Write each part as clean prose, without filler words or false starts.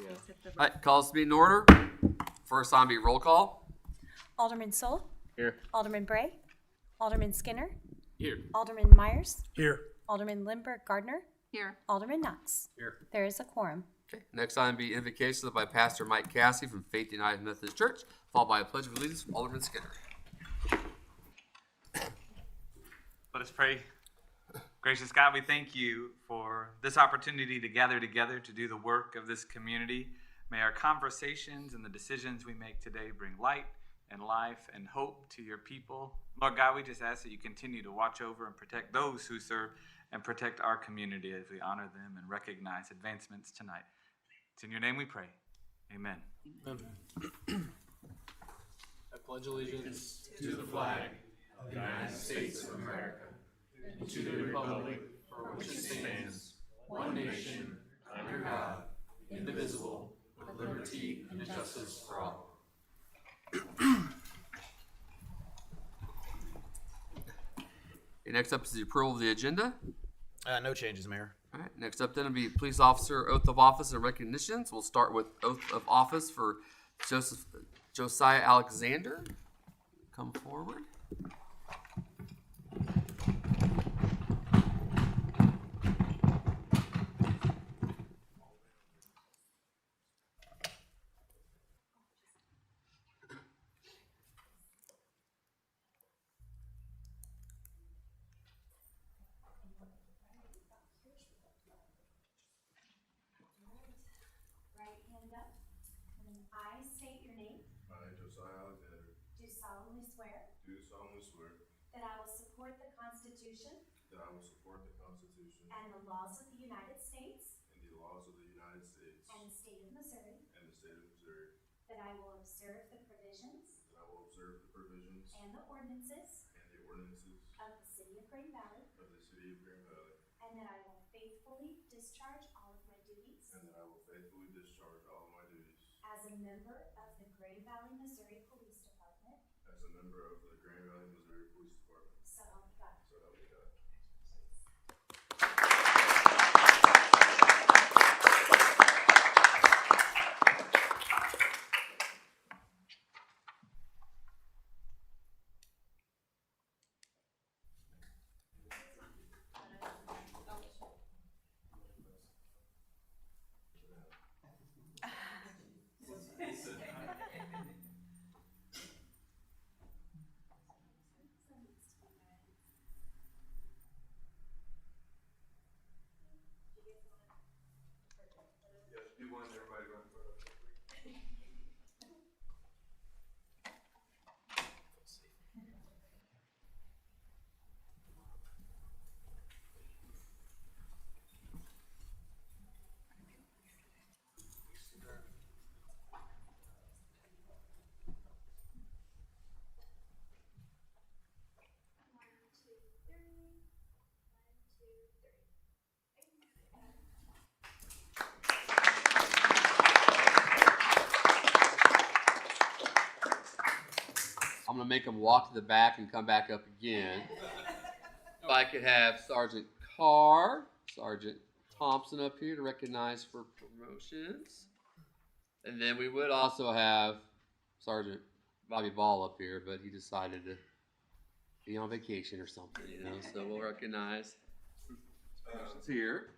Yeah. All right, call this meeting in order. First on be roll call. Alderman Soul. Here. Alderman Bray. Alderman Skinner. Here. Alderman Myers. Here. Alderman Lindbergh Gardner. Here. Alderman Knox. Here. There is a quorum. Okay. Next on be invocation by Pastor Mike Cassie from Faith United Methodist Church, followed by a pledge of allegiance from Alderman Skinner. Let us pray. Gracious God, we thank you for this opportunity to gather together to do the work of this community. May our conversations and the decisions we make today bring light and life and hope to your people. Lord God, we just ask that you continue to watch over and protect those who serve and protect our community as we honor them and recognize advancements tonight. It's in your name we pray. Amen. I pledge allegiance to the flag of the United States of America and to the republic for which it stands, one nation, under God, indivisible, with liberty and justice for all. Okay, next up is the approval of the agenda. No changes, Mayor. All right, next up then will be police officer oath of office and recognitions. We'll start with oath of office for Josiah Alexander. Come forward. Right hand up, and then I state your name. I, Josiah Alexander, Do solemnly swear do solemnly swear that I will support the Constitution that I will support the Constitution and the laws of the United States and the laws of the United States and the state of Missouri, and the state of Missouri, that I will observe the provisions that I will observe the provisions and the ordinances and the ordinances of the city of Green Valley, of the city of Grand Valley, and that I will faithfully discharge all of my duties and that I will faithfully discharge all of my duties as a member of the Green Valley, Missouri Police Department. as a member of the Grand Valley, Missouri Police Department. So help me God. So help me God. Yeah, do one, everybody run for it. I'm gonna make them walk to the back and come back up again. If I could have Sergeant Carr, Sergeant Thompson up here to recognize for promotions. And then we would also have Sergeant Bobby Ball up here, but he decided to be on vacation or something, so we'll recognize promotions here.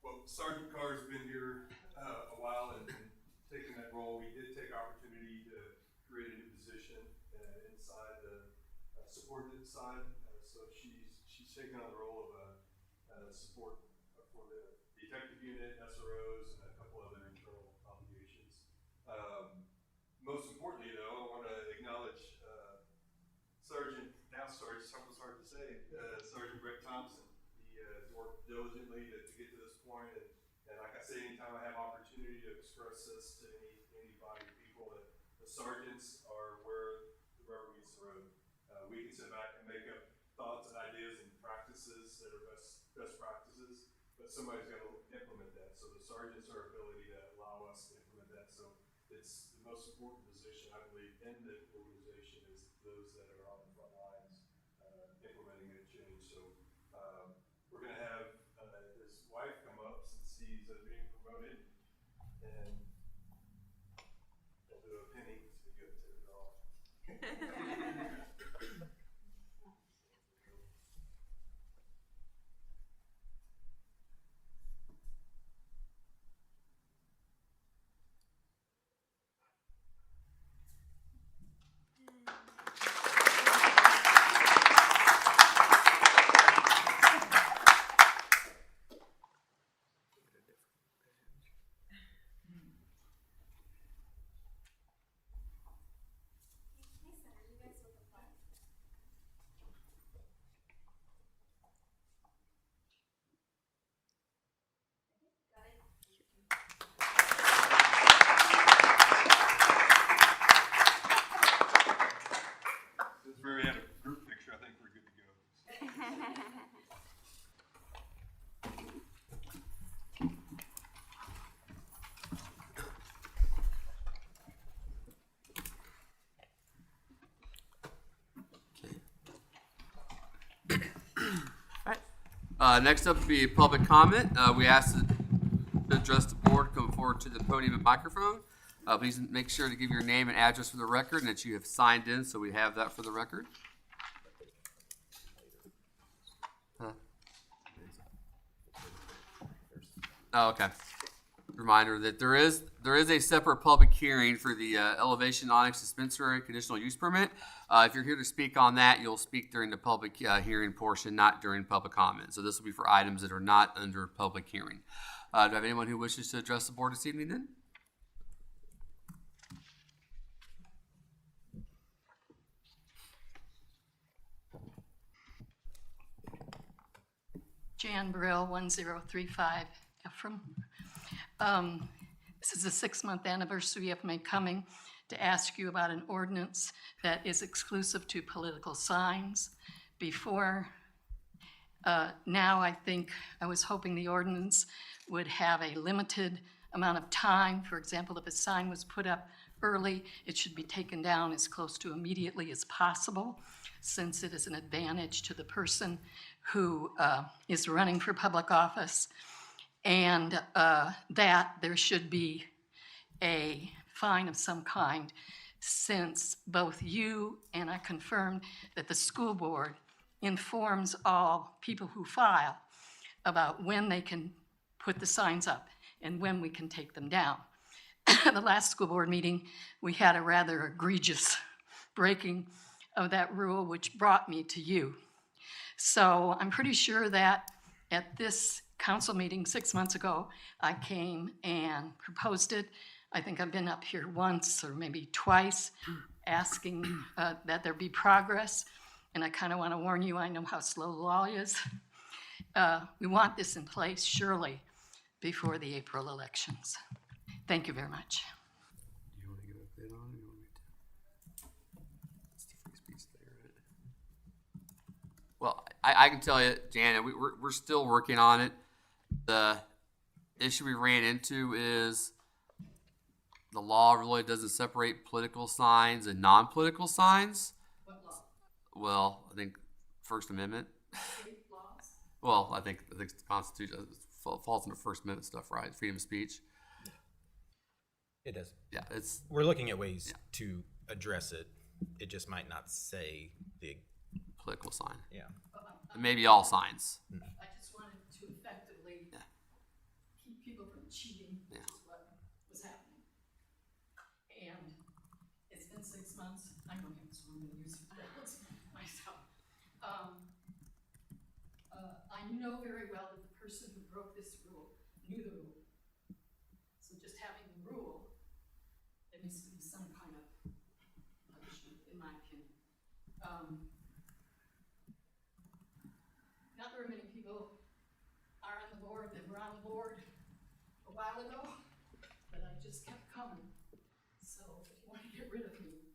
Well, Sergeant Carr's been here a while and taking that role. We did take opportunity to create a new position inside the support side. So she's taken on the role of a support for the detective unit, SROs, and a couple other internal obligations. Most importantly, though, I want to acknowledge Sergeant, something's hard to say, Sergeant Brett Thompson. He has worked diligently to get to this point, and like I say, anytime I have opportunity to express this to any body of people, that the sergeants are where the rubber meets the road. We can sit back and make up thoughts and ideas and practices that are best practices, but somebody's got to implement that. So the sergeants are ability to allow us to implement that. So it's the most important position, I believe, in the organization is those that are on the front lines implementing that change. So we're going to have his wife come up since he's being promoted. and I'll do a penny, so you have to take it off. Nice center, you guys with the flag. Got it? Since we already had a group picture, I think we're good to go. Next up would be public comment. We ask to address the board, come forward to the podium and microphone. Please make sure to give your name and address for the record and that you have signed in so we have that for the record. Oh, okay. Reminder that there is a separate public hearing for the Elevation Onyx Dispensary conditional use permit. If you're here to speak on that, you'll speak during the public hearing portion, not during public comment. So this will be for items that are not under public hearing. Do I have anyone who wishes to address the board this evening then? Jan Burrell, 1035 Ephraim. This is the 6-month anniversary of my coming to ask you about an ordinance that is exclusive to political signs. Before now, I think I was hoping the ordinance would have a limited amount of time. For example, if a sign was put up early, it should be taken down as close to immediately as possible, since it is an advantage to the person who is running for public office, and that there should be a fine of some kind, since both you and I confirmed that the school board informs all people who file about when they can put the signs up and when we can take them down. The last school board meeting, we had a rather egregious breaking of that rule, which brought me to you. So I'm pretty sure that at this council meeting 6 months ago, I came and proposed it. I think I've been up here once or maybe twice asking that there be progress. And I kind of want to warn you, I know how slow law is. We want this in place surely before the April elections. Thank you very much. Do you want to give a bit on it? Or you want me to? It's the free speech there, right? Well, I can tell you, Janet, we're still working on it. The issue we ran into is the law really doesn't separate political signs and non-political signs. What law? Well, I think First Amendment. State laws? Well, I think the Constitution falls into First Amendment stuff, right? Freedom of speech. It does. Yeah, it's We're looking at ways to address it. It just might not say the, political sign. yeah. Maybe all signs. I just wanted to effectively keep people from cheating, which is what was happening. And it's been 6 months. I don't have this room to use it myself. I know very well that the person who broke this rule knew the rule. So just having the rule, there needs to be some kind of punishment, in my opinion. Not very many people are on the board that were on the board a while ago, but I just kept coming. So if you want to get rid of me,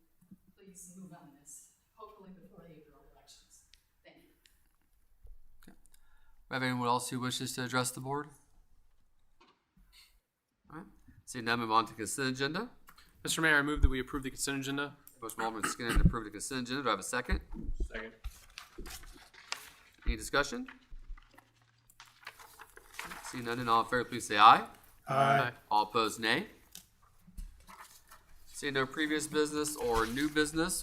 please move on this, hopefully before the April elections. Thank you. Have anyone else who wishes to address the board? All right. Seeing none, move on to consent agenda. Mr. Mayor, I move that we approve the consent agenda. Motion by Alderman Skinner to approve the consent agenda. Do I have a second? Second. Any discussion? Seeing none, and all in favor, please say aye. Aye. All opposed, nay. Seeing no previous business or new business,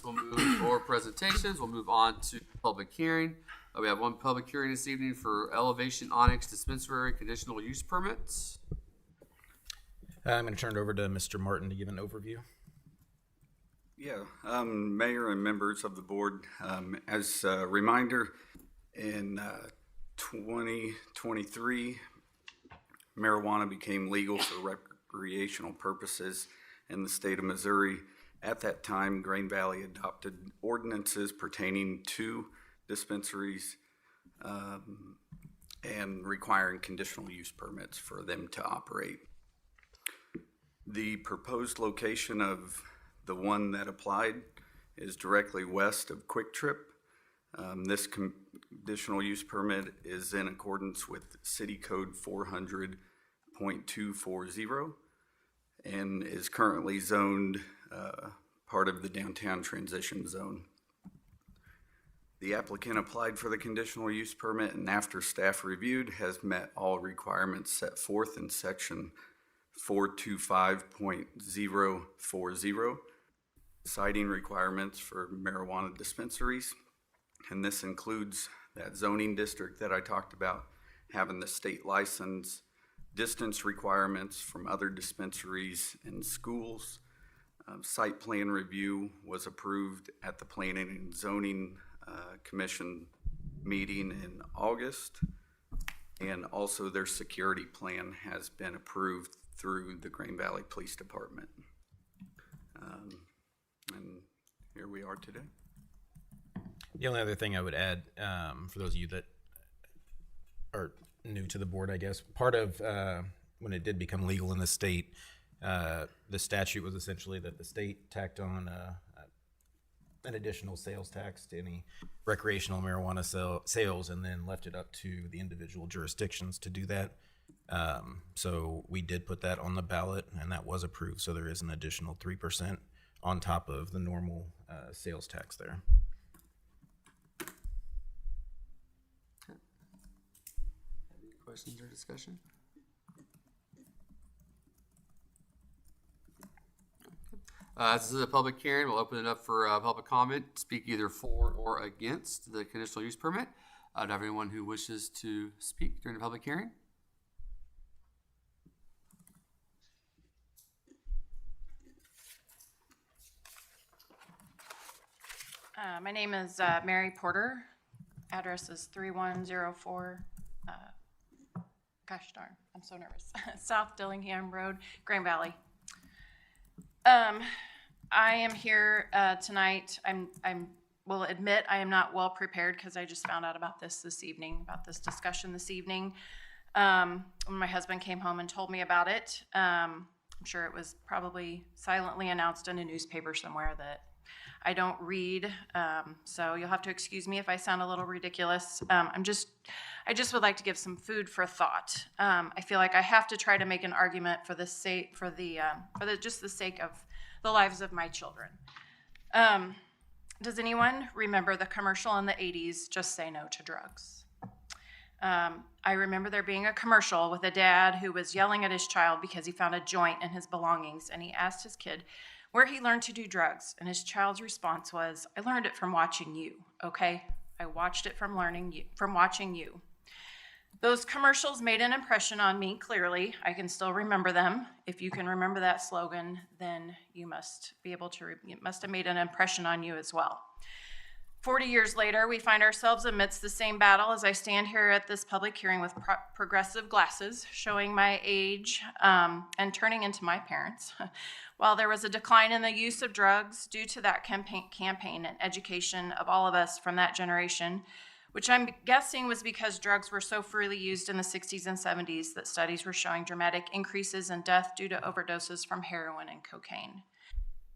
or presentations, we'll move on to public hearing. We have one public hearing this evening for Elevation Onyx Dispensary Conditional Use Permits. I'm going to turn it over to Mr. Martin to give an overview. Yeah, Mayor and members of the board, as a reminder, in 2023, marijuana became legal for recreational purposes in the state of Missouri. At that time, Grain Valley adopted ordinances pertaining to dispensaries and requiring conditional use permits for them to operate. The proposed location of the one that applied is directly west of Quick Trip. This conditional use permit is in accordance with City Code 400.240 and is currently zoned part of the downtown transition zone. The applicant applied for the conditional use permit, and after staff reviewed, has met all requirements set forth in section 425.040, citing requirements for marijuana dispensaries. And this includes that zoning district that I talked about, having the state license, distance requirements from other dispensaries and schools. Site plan review was approved at the Planning and Zoning Commission meeting in August. And also their security plan has been approved through the Grain Valley Police Department. And here we are today. The only other thing I would add, for those of you that are new to the board, I guess, part of when it did become legal in the state, the statute was essentially that the state tacked on an additional sales tax to any recreational marijuana sales, and then left it up to the individual jurisdictions to do that. So we did put that on the ballot, and that was approved. So there is an additional 3% on top of the normal sales tax there. Any questions or discussion? This is a public hearing. We'll open it up for public comment. Speak either for or against the conditional use permit. Do I have anyone who wishes to speak during the public hearing? My name is Mary Porter. Address is 3104, gosh darn, I'm so nervous, South Dillingham Road, Grain Valley. I am here tonight. Will admit I am not well prepared because I just found out about this evening, about this discussion this evening. When my husband came home and told me about it, I'm sure it was probably silently announced in a newspaper somewhere that I don't read, so you'll have to excuse me if I sound a little ridiculous. I just would like to give some food for thought. I feel like I have to try to make an argument for the sake of the lives of my children. Does anyone remember the commercial in the 80s, Just Say No to Drugs? I remember there being a commercial with a dad who was yelling at his child because he found a joint in his belongings, and he asked his kid where he learned to do drugs, and his child's response was, "I learned it from watching you, okay? I watched it from watching you." Those commercials made an impression on me, clearly. I can still remember them. If you can remember that slogan, then you must it must have made an impression on you as well. 40 years later, we find ourselves amidst the same battle as I stand here at this public hearing with progressive glasses, showing my age and turning into my parents. While there was a decline in the use of drugs due to that campaign and education of all of us from that generation, which I'm guessing was because drugs were so freely used in the 60s and 70s that studies were showing dramatic increases in death due to overdoses from heroin and cocaine.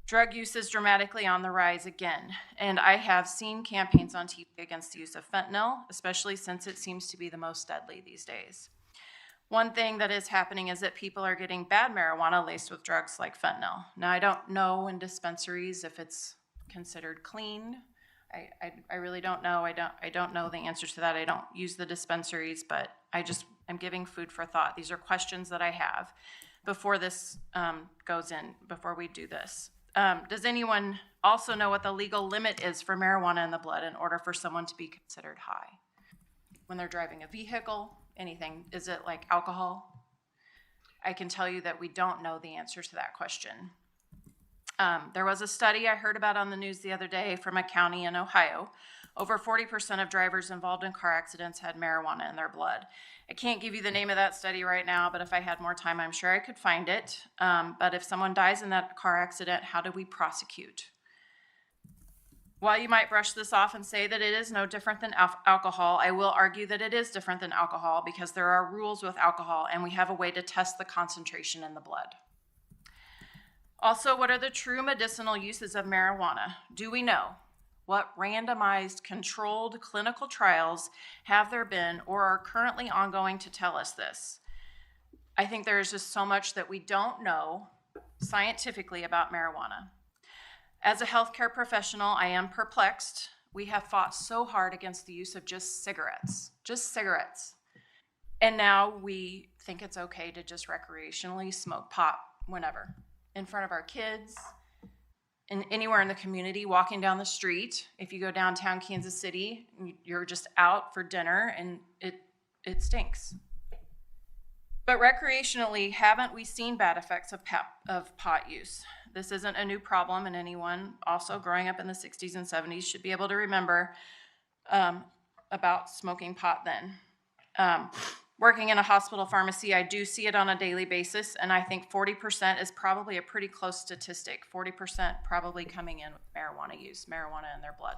Drug use is dramatically on the rise again, and I have seen campaigns on TV against the use of fentanyl, especially since it seems to be the most deadly these days. One thing that is happening is that people are getting bad marijuana laced with drugs like fentanyl. Now, I don't know in dispensaries if it's considered clean. I really don't know. I don't know the answer to that. I don't use the dispensaries, but I just I'm giving food for thought. These are questions that I have before this goes in, before we do this. Does anyone also know what the legal limit is for marijuana in the blood in order for someone to be considered high? When they're driving a vehicle, anything, is it like alcohol? I can tell you that we don't know the answer to that question. There was a study I heard about on the news the other day from a county in Ohio. Over 40% of drivers involved in car accidents had marijuana in their blood. I can't give you the name of that study right now, but if I had more time, I'm sure I could find it. But if someone dies in that car accident, how do we prosecute? While you might brush this off and say that it is no different than alcohol, I will argue that it is different than alcohol because there are rules with alcohol and we have a way to test the concentration in the blood. Also, what are the true medicinal uses of marijuana? Do we know? What randomized, controlled clinical trials have there been or are currently ongoing to tell us this? I think there is just so much that we don't know scientifically about marijuana. As a healthcare professional, I am perplexed. We have fought so hard against the use of just cigarettes. And now we think it's okay to just recreationally smoke pot whenever, in front of our kids, and anywhere in the community, walking down the street. If you go downtown Kansas City, you're just out for dinner and it stinks. But recreationally, haven't we seen bad effects of pot use? This isn't a new problem, and anyone also growing up in the 60s and 70s should be able to remember about smoking pot then. Working in a hospital pharmacy, I do see it on a daily basis, and I think 40% is probably a pretty close statistic. 40% probably coming in with marijuana use, marijuana in their blood.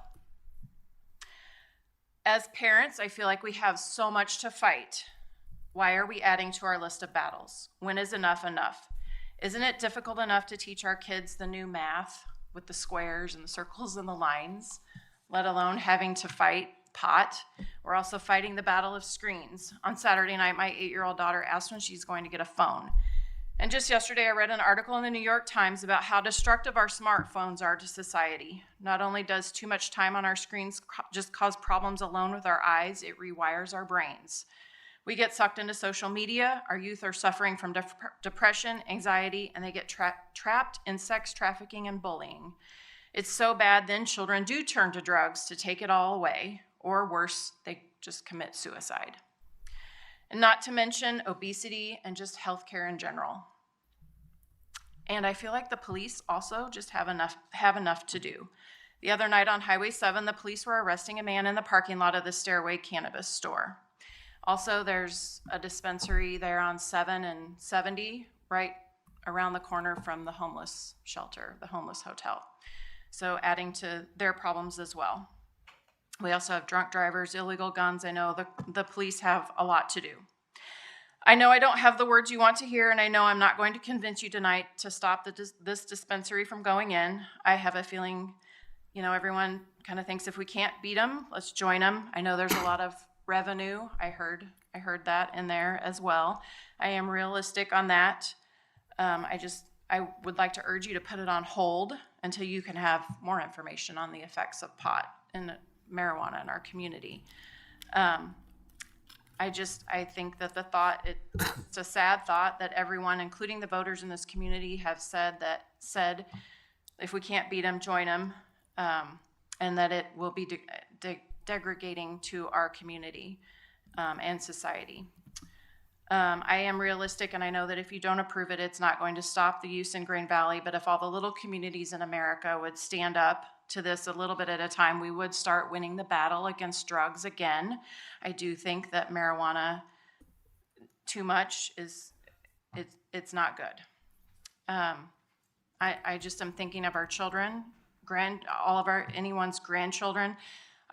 As parents, I feel like we have so much to fight. Why are we adding to our list of battles? When is enough enough? Isn't it difficult enough to teach our kids the new math with the squares and the circles and the lines, let alone having to fight pot? We're also fighting the battle of screens. On Saturday night, my 8-year-old daughter asked when she's going to get a phone. And just yesterday, I read an article in the New York Times about how destructive our smartphones are to society. Not only does too much time on our screens just cause problems alone with our eyes, it rewires our brains. We get sucked into social media. Our youth are suffering from depression, anxiety, and they get trapped in sex trafficking and bullying. It's so bad, then children do turn to drugs to take it all away, or worse, they just commit suicide. And not to mention obesity and just healthcare in general. And I feel like the police also just have enough to do. The other night on Highway 7, the police were arresting a man in the parking lot of the Stairway Cannabis store. Also, there's a dispensary there on 7 and 70, right around the corner from the homeless shelter, the homeless hotel. So adding to their problems as well. We also have drunk drivers, illegal guns. I know the police have a lot to do. I know I don't have the words you want to hear, and I know I'm not going to convince you tonight to stop this dispensary from going in. I have a feeling, everyone kind of thinks if we can't beat them, let's join them. I know there's a lot of revenue. I heard that in there as well. I am realistic on that. I would like to urge you to put it on hold until you can have more information on the effects of pot and marijuana in our community. I think that it's a sad thought that everyone, including the voters in this community, have said if we can't beat them, join them, and that it will be degrading to our community and society. I am realistic, and I know that if you don't approve it, it's not going to stop the use in Green Valley, but if all the little communities in America would stand up to this a little bit at a time, we would start winning the battle against drugs again. I do think that marijuana, too much, it's not good. I just am thinking of our children, anyone's grandchildren.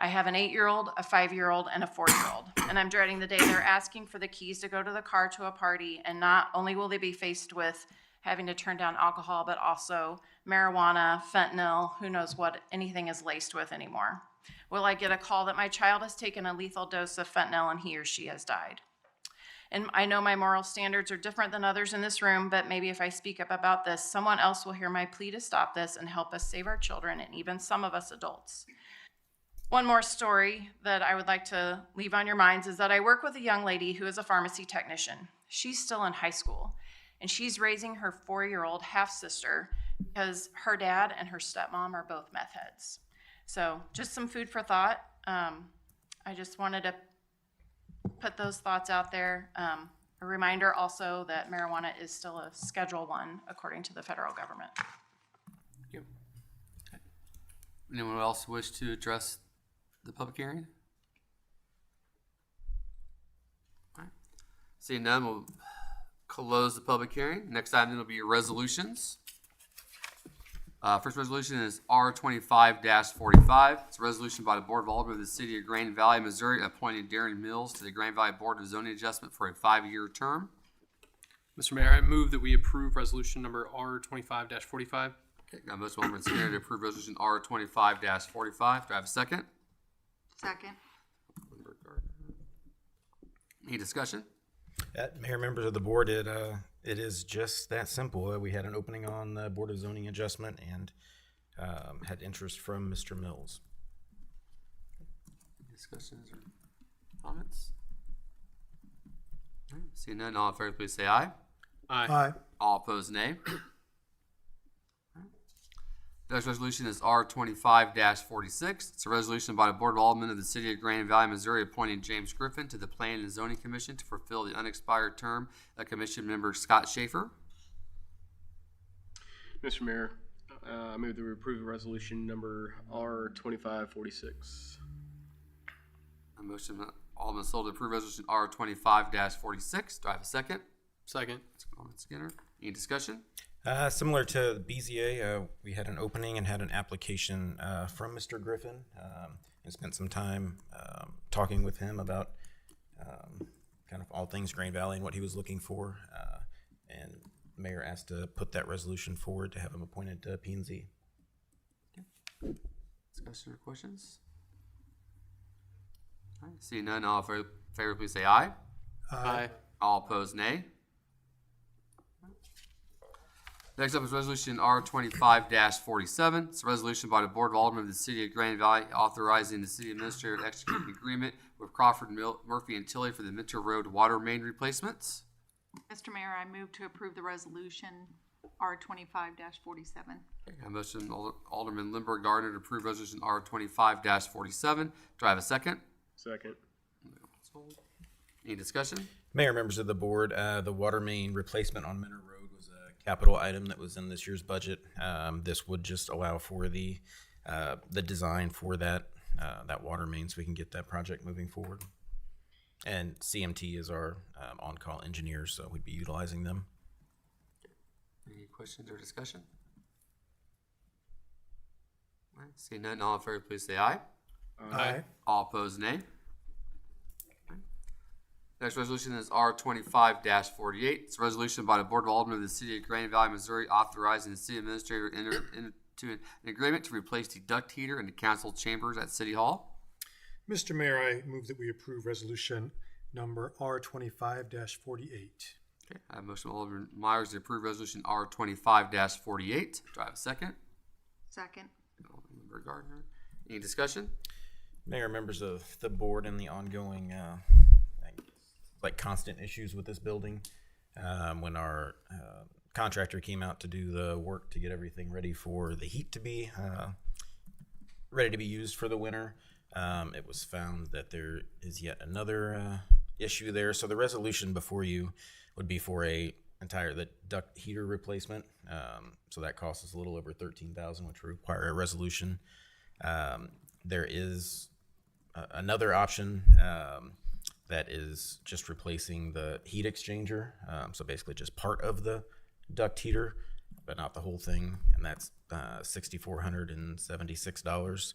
I have an 8-year-old, a 5-year-old, and a 4-year-old. And I'm dreading the day they're asking for the keys to go to the car to a party, and not only will they be faced with having to turn down alcohol, but also marijuana, fentanyl, who knows what anything is laced with anymore. Will I get a call that my child has taken a lethal dose of fentanyl and he or she has died? And I know my moral standards are different than others in this room, but maybe if I speak up about this, someone else will hear my plea to stop this and help us save our children and even some of us adults. One more story that I would like to leave on your minds is that I work with a young lady who is a pharmacy technician. She's still in high school, and she's raising her 4-year-old half-sister because her dad and her stepmom are both meth heads. So just some food for thought. I just wanted to put those thoughts out there. A reminder also that marijuana is still a Schedule I according to the federal government. Thank you. Okay. Anyone else wish to address the public hearing? All right. Seeing none, we'll close the public hearing. Next item will be resolutions. First resolution is R25-45. It's a resolution by the Board of Aldermen of the City of Grand Valley, Missouri, appointing Darren Mills to the Grand Valley Board of Zoning Adjustment for a 5-year term. Mr. Mayor, I move that we approve resolution number R25-45. Okay, got a motion by Alderman Skinner to approve resolution R25-45. Do I have a second? Second. Any discussion? Mayor, members of the board, it is just that simple. We had an opening on the Board of Zoning Adjustment and had interest from Mr. Mills. Any discussions or comments? All right, seeing none, all in favor, please say aye. Aye. All opposed, nay. The next resolution is R25-46. It's a resolution by the Board of Aldermen of the City of Grand Valley, Missouri, appointing James Griffin to the Planning and Zoning Commission to fulfill the unexpired term of Commission member Scott Schaefer. Mr. Mayor, I move that we approve resolution number R25-46. A motion by Alderman Stoll to approve resolution R25-46. Do I have a second? Second. Alderman Skinner. Any discussion? Similar to the BZA, we had an opening and had an application from Mr. Griffin, and spent some time talking with him about kind of all things Grand Valley and what he was looking for. And the mayor asked to put that resolution forward to have him appointed to P&Z. Discussion or questions? All right, seeing none, all in favor, please say aye. Aye. All opposed, nay. Next up is resolution R25-47. It's a resolution by the Board of Aldermen of the City of Grand Valley authorizing the city administrator to execute an agreement with Crawford, Murphy, and Tilley for the Mitchell Road water main replacements. Mr. Mayor, I move to approve the resolution R25-47. Okay, I motion Alderman Lindbergh Gardner to approve resolution R25-47. Do I have a second? Second. Any discussion? Mayor, members of the board, the water main replacement on Minter Road was a capital item that was in this year's budget. This would just allow for the design for that water main so we can get that project moving forward. And CMT is our on-call engineers, so we'd be utilizing them. Any questions or discussion? All right, seeing none, all in favor, please say aye. Aye. All opposed, nay. Okay. Next resolution is R25-48. It's a resolution by the Board of Aldermen of the City of Grand Valley, Missouri, authorizing the city administrator to enter into an agreement to replace the duct heater in the council chambers at City Hall. Mr. Mayor, I move that we approve resolution number R25-48. Okay, I have a motion by Alderman Myers to approve resolution R25-48. Do I have a second? Second. Alderman Lindbergh Gardner. Any discussion? Mayor, members of the board, and the ongoing constant issues with this building. When our contractor came out to do the work to get everything ready for the heat to be ready to be used for the winter, it was found that there is yet another issue there. So the resolution before you would be for the duct heater replacement. So that costs us a little over $13,000, which would require a resolution. There is another option that is just replacing the heat exchanger. So basically just part of the duct heater, but not the whole thing. And that's $6,476.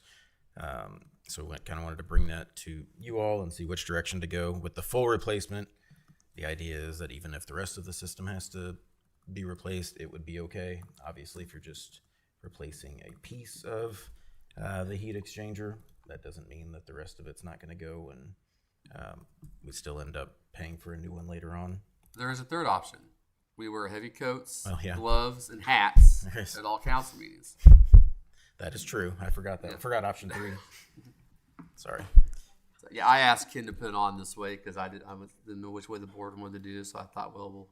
So we kind of wanted to bring that to you all and see which direction to go. With the full replacement, the idea is that even if the rest of the system has to be replaced, it would be okay. Obviously, if you're just replacing a piece of the heat exchanger, that doesn't mean that the rest of it's not going to go, and we still end up paying for a new one later on. There is a third option. We wear heavy coats, gloves, and hats at all council meetings. That is true. I forgot that. Yeah. I forgot option 3. Sorry. So, yeah, I asked Ken to put it on this way because didn't know which way the board wanted to do. So I thought, well, we'll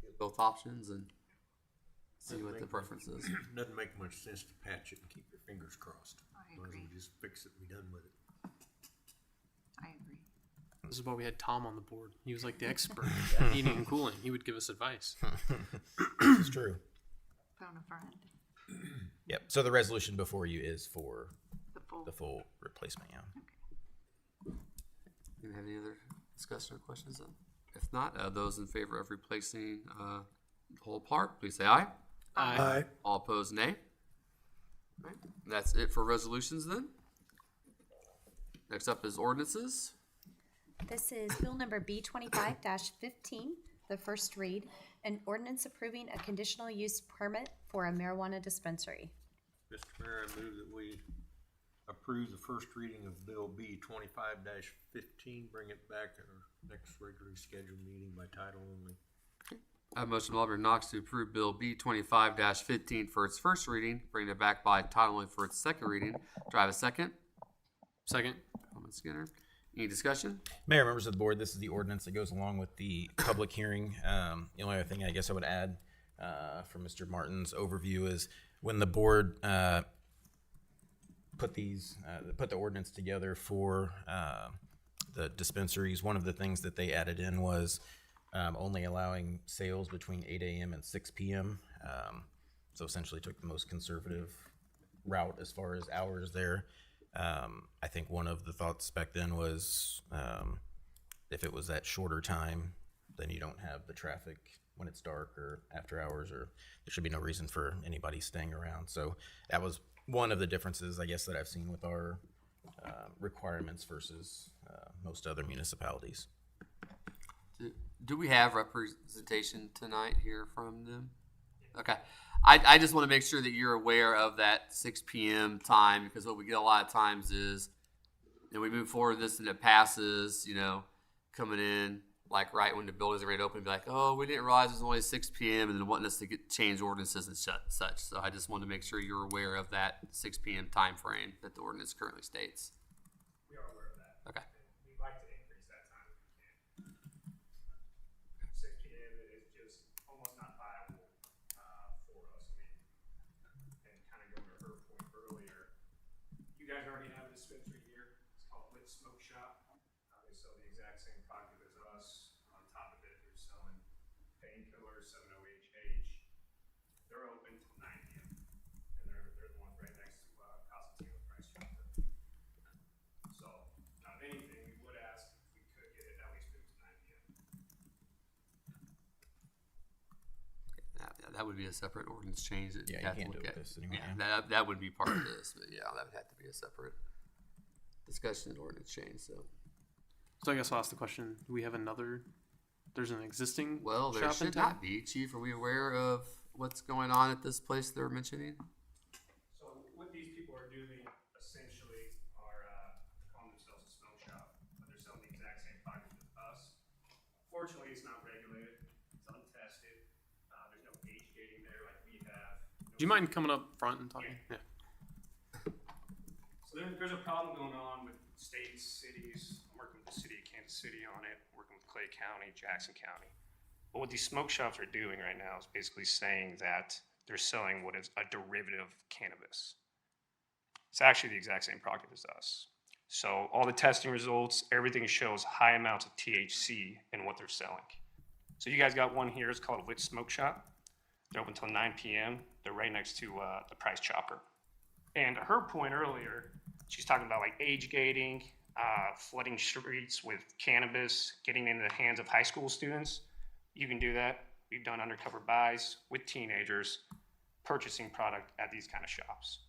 get both options and see what the preference is. Doesn't make much sense to patch it and keep your fingers crossed. I Might as agree. well just fix it and be done with it. I agree. This is why we had Tom on the board. He was like the expert at heating and cooling. He would give us advice. It's true. Phone a friend. Yep. So the resolution before you is for The the full replacement. Yeah. You have any other discussion or questions? If not, those in favor of replacing the whole part, please say aye. Aye. All opposed, nay. All right. That's it for resolutions then. Next up is ordinances. This is bill number B 25-15, the first read, an ordinance approving a conditional use permit for a marijuana dispensary. Mr. Mayor, I move that we approve the first reading of Bill B 25-15, bring it back at our next regularly scheduled meeting by title only. I have a motion by Alderman Knox to approve Bill B 25-15 for its first reading, bring it back by title only for its second reading. Do I have a second? Second. Alderman Skinner. Any discussion? Mayor, members of the board, this is the ordinance that goes along with the public hearing. The only other thing I guess I would add from Mr. Martin's overview is when the board put the ordinance together for the dispensaries, one of the things that they added in was only allowing sales between 8 a.m. and 6 p.m. So essentially took the most conservative route as far as hours there. I think one of the thoughts back then was if it was that shorter time, then you don't have the traffic when it's dark or after hours, or there should be no reason for anybody staying around. So that was one of the differences, I guess, that I've seen with our requirements versus most other municipalities. Do we have representation tonight here from them? Okay. I just want to make sure that you're aware of that 6 p.m. time, because what we get a lot of times is, we move forward with this and it passes, coming in like right when the buildings are ready to open, be like, oh, we didn't realize it was only 6 p.m. and then wanting us to change ordinances and such. So I just wanted to make sure you're aware of that 6 p.m. time frame that the ordinance currently states. We are aware of that. Okay. We'd like to increase that time if we can. 6 p.m. is just almost not viable for us. And kind of going to her point earlier, you guys already have a dispensary here. It's called Lit Smoke Shop. They sell the exact same product as us. On top of it, they're selling painkillers, 7-OHH. They're open till 9 p.m. And they're the ones right next to Constantine Price Chopper. So, out of anything, we would ask if we could get it at least moved to 9 p.m. That would be a separate ordinance change that Yeah, you'd have you to can't look do it at. this anyway. Yeah, that would be part of this, but yeah, that would have to be a separate discussion and ordinance change. So I guess I'll ask the question: do we have another? There's an existing well, there shop in should town? not be. Chief, are we aware of what's going on at this place they're mentioning? So what these people are doing essentially are calling themselves a smoke shop, but they're selling the exact same product as us. Fortunately, it's not regulated. It's untested. There's no age gating there like we have. Do you mind coming up front and talking? Yeah. So there's a problem going on with states, cities. I'm working with the city of Kansas City on it, working with Clay County, Jackson County. But what these smoke shops are doing right now is basically saying that they're selling what is a derivative of cannabis. It's actually the exact same product as us. So all the testing results, everything shows high amounts of THC in what they're selling. So you guys got one here, it's called Lit Smoke Shop. They're open until 9 p.m. They're right next to the Price Chopper. And her point earlier, she's talking about like age gating, flooding streets with cannabis, getting into the hands of high school students. You can do that. We've done undercover buys with teenagers purchasing product at these kind of shops.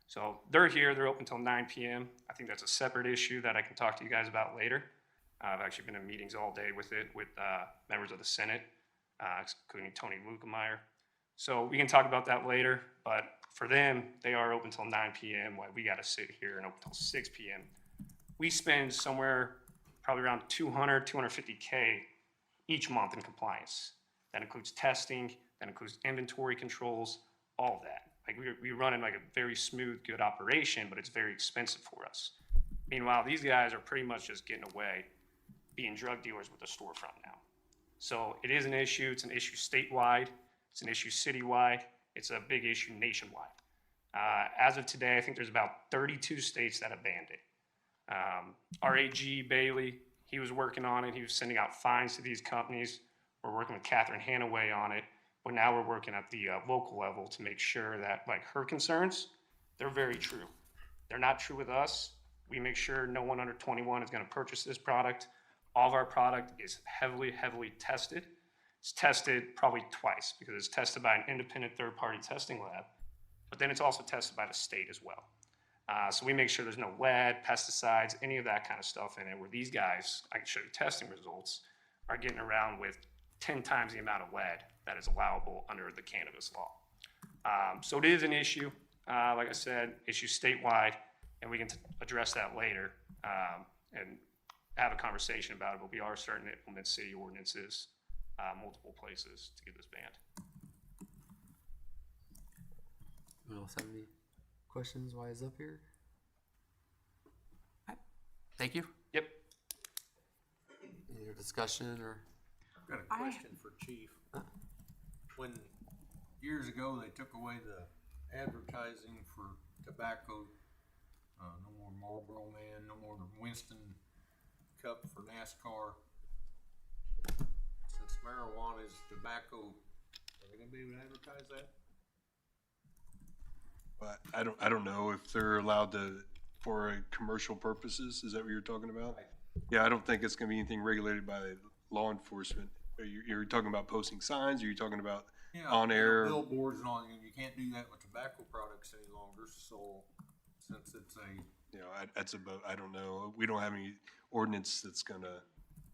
So they're here, they're open until 9 p.m. I think that's a separate issue that I can talk to you guys about later. I've actually been in meetings all day with it with members of the Senate, including Tony Lukemeyer. So we can talk about that later, but for them, they are open until 9 p.m. While we got to sit here and open until 6 p.m. We spend somewhere probably around $250K each month in compliance. That includes testing, that includes inventory controls, all of that. Like we run in like a very smooth, good operation, but it's very expensive for us. Meanwhile, these guys are pretty much just getting away being drug dealers with a storefront now. So it is an issue. It's an issue statewide. It's an issue citywide. It's a big issue nationwide. As of today, I think there's about 32 states that have banned it. Our AG Bailey, he was working on it. He was sending out fines to these companies. We're working with Catherine Hanaway on it. But now we're working at the local level to make sure that, like, her concerns, they're very true. They're not true with us. We make sure no one under 21 is going to purchase this product. All of our product is heavily, heavily tested. It's tested probably twice because it's tested by an independent third-party testing lab, but then it's also tested by the state as well. So we make sure there's no lead, pesticides, any of that kind of stuff in it, where these guys, I can show you testing results, are getting around with 10 times the amount of lead that is allowable under the cannabis law. So it is an issue, like I said, issue statewide, and we can address that later and have a conversation about it, but we are starting to implement city ordinances, multiple places to get this banned. Anyone else have any questions while he's up here? All right. Thank you. Yep. Any other discussion or? I've got a question for Chief. When years ago they took away the advertising for tobacco, no more Marlboro Man, no more the Winston Cup for NASCAR. Since marijuana is tobacco, are they gonna be able to advertise that? But I don't know if they're allowed to, for commercial purposes. Is that what you're talking about? Yeah, I don't think it's gonna be anything regulated by law enforcement. You're talking about posting signs, or you're talking about on air? Billboards and all, you can't do that with tobacco products any longer, so since it's a. You know, that's about, I don't know. We don't have any ordinance that's gonna.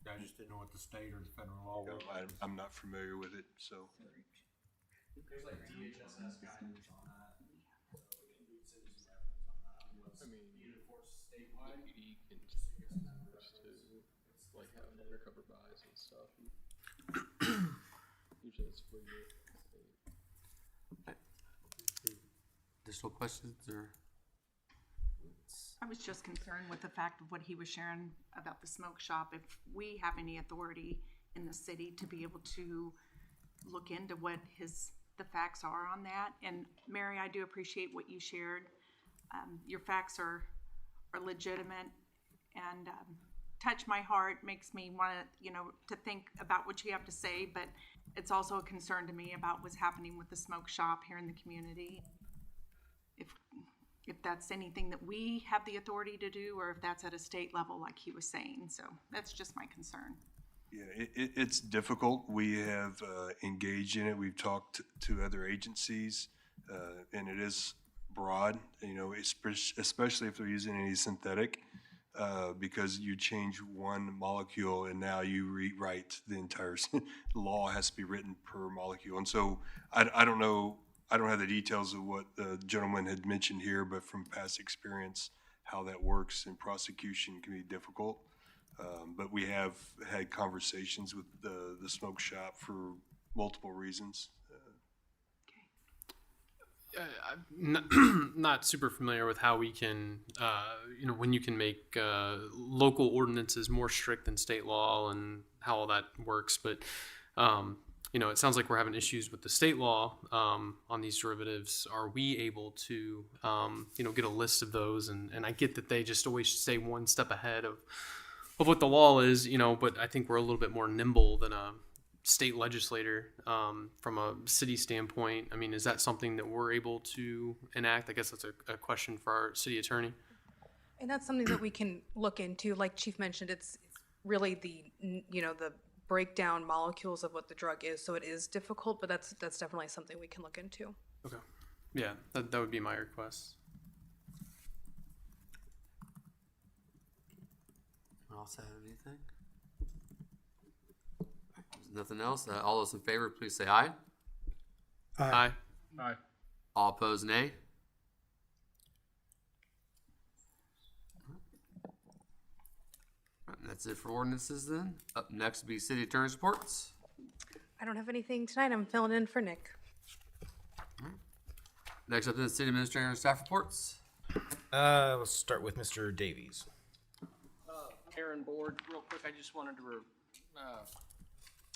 I just didn't know what the state or the federal law was. I'm not familiar with it, so. There's like DHSS guidance on that, so we can do cities reference on that, unless you enforce statewide. PD can like have undercover buys and stuff. Usually it's for the state. Additional questions or? I was just concerned with the fact of what he was sharing about the smoke shop. If we have any authority in the city to be able to look into what the facts are on that. And Mary, I do appreciate what you shared. Your facts are legitimate and touch my heart, makes me want to think about what you have to say, but it's also a concern to me about what's happening with the smoke shop here in the community. If that's anything that we have the authority to do, or if that's at a state level, like he was saying. So that's just my concern. Yeah, it's difficult. We have engaged in it. We've talked to other agencies, and it is broad, especially if they're using any synthetic, because you change one molecule and now you rewrite the entire law has to be written per molecule. And so I don't know. I don't have the details of what the gentleman had mentioned here, but from past experience, how that works in prosecution can be difficult. But we have had conversations with the smoke shop for multiple reasons. I'm not super familiar with how we can, when you can make local ordinances more strict than state law and how all that works. But it sounds like we're having issues with the state law on these derivatives. Are we able to, get a list of those? And I get that they just always stay one step ahead of what the law is, but I think we're a little bit more nimble than a state legislator from a city standpoint. I mean, is that something that we're able to enact? I guess that's a question for our city attorney. And that's something that we can look into. Like Chief mentioned, it's really the breakdown molecules of what the drug is. So it is difficult, but that's definitely something we can look into. Okay. Yeah, that would be my request. Else have anything? There's nothing else. All those in favor, please say aye. Aye. Aye. All opposed, nay. And that's it for ordinances then. Up next will be city attorney's reports. I don't have anything tonight. I'm filling in for Nick. Next up is city administrator and staff reports. Let's start with Mr. Davies. Mayor and Board, real quick, I just wanted to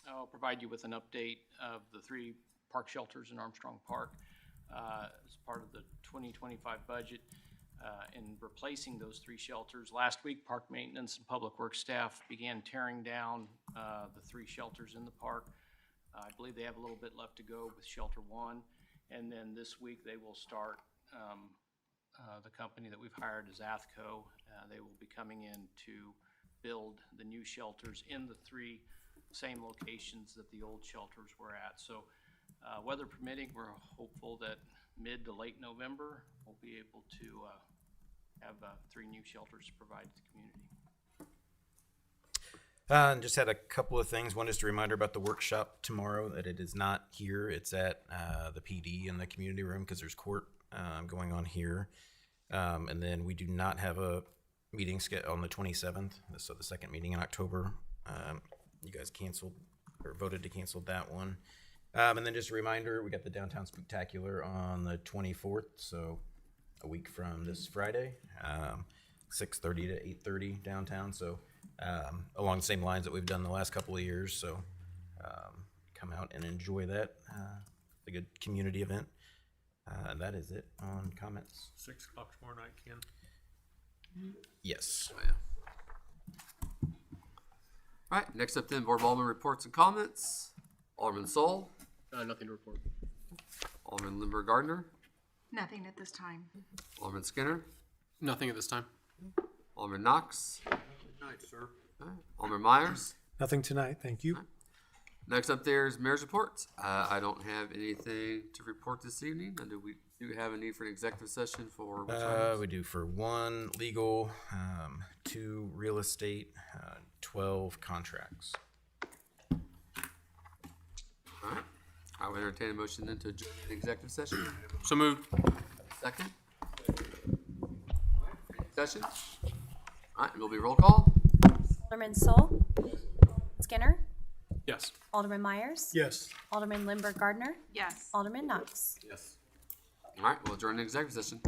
I'll provide you with an update of the 3 park shelters in Armstrong Park as part of the 2025 budget. In replacing those 3 shelters, last week, Park Maintenance and Public Works staff began tearing down the 3 shelters in the park. I believe they have a little bit left to go with Shelter 1, and then this week they will start. The company that we've hired is Athco. They will be coming in to build the new shelters in the 3 same locations that the old shelters were at. So weather permitting, we're hopeful that mid to late November, we'll be able to have 3 new shelters to provide to the community. And just had a couple of things. One is a reminder about the workshop tomorrow, that it is not here. It's at the PD in the community room because there's court going on here. And then we do not have a meeting scheduled on the 27th, so the second meeting in October. You guys canceled or voted to cancel that one. And then just a reminder, we got the Downtown Spooktacular on the 24th, so a week from this Friday, 6:30 to 8:30 downtown. So along the same lines that we've done the last couple of years. So come out and enjoy that. A good community event. And that is it on comments. 6 o'clock tomorrow night, Ken. Yes. Oh, yeah. All right, next up then, Board of Alderman reports and comments. Alderman Sol, Nothing to report. Alderman Lindbergh Gardner, Nothing at this time. Alderman Skinner, Nothing at this time. Alderman Knox, Good night, sir. all right, Alderman Myers. Nothing tonight, thank you. Next up there is mayor's reports. I don't have anything to report this evening. Do we have a need for an executive session for which items? We do for 1 legal, 2 real estate, 12 contracts. All right, I will entertain a motion then to adjourn the executive session. So moved. Second. Session. All right, it'll be roll call. Alderman Sol. Skinner. Yes. Alderman Myers. Yes. Alderman Lindbergh Gardner. Yes. Alderman Knox. Yes. All right, we'll adjourn the executive session.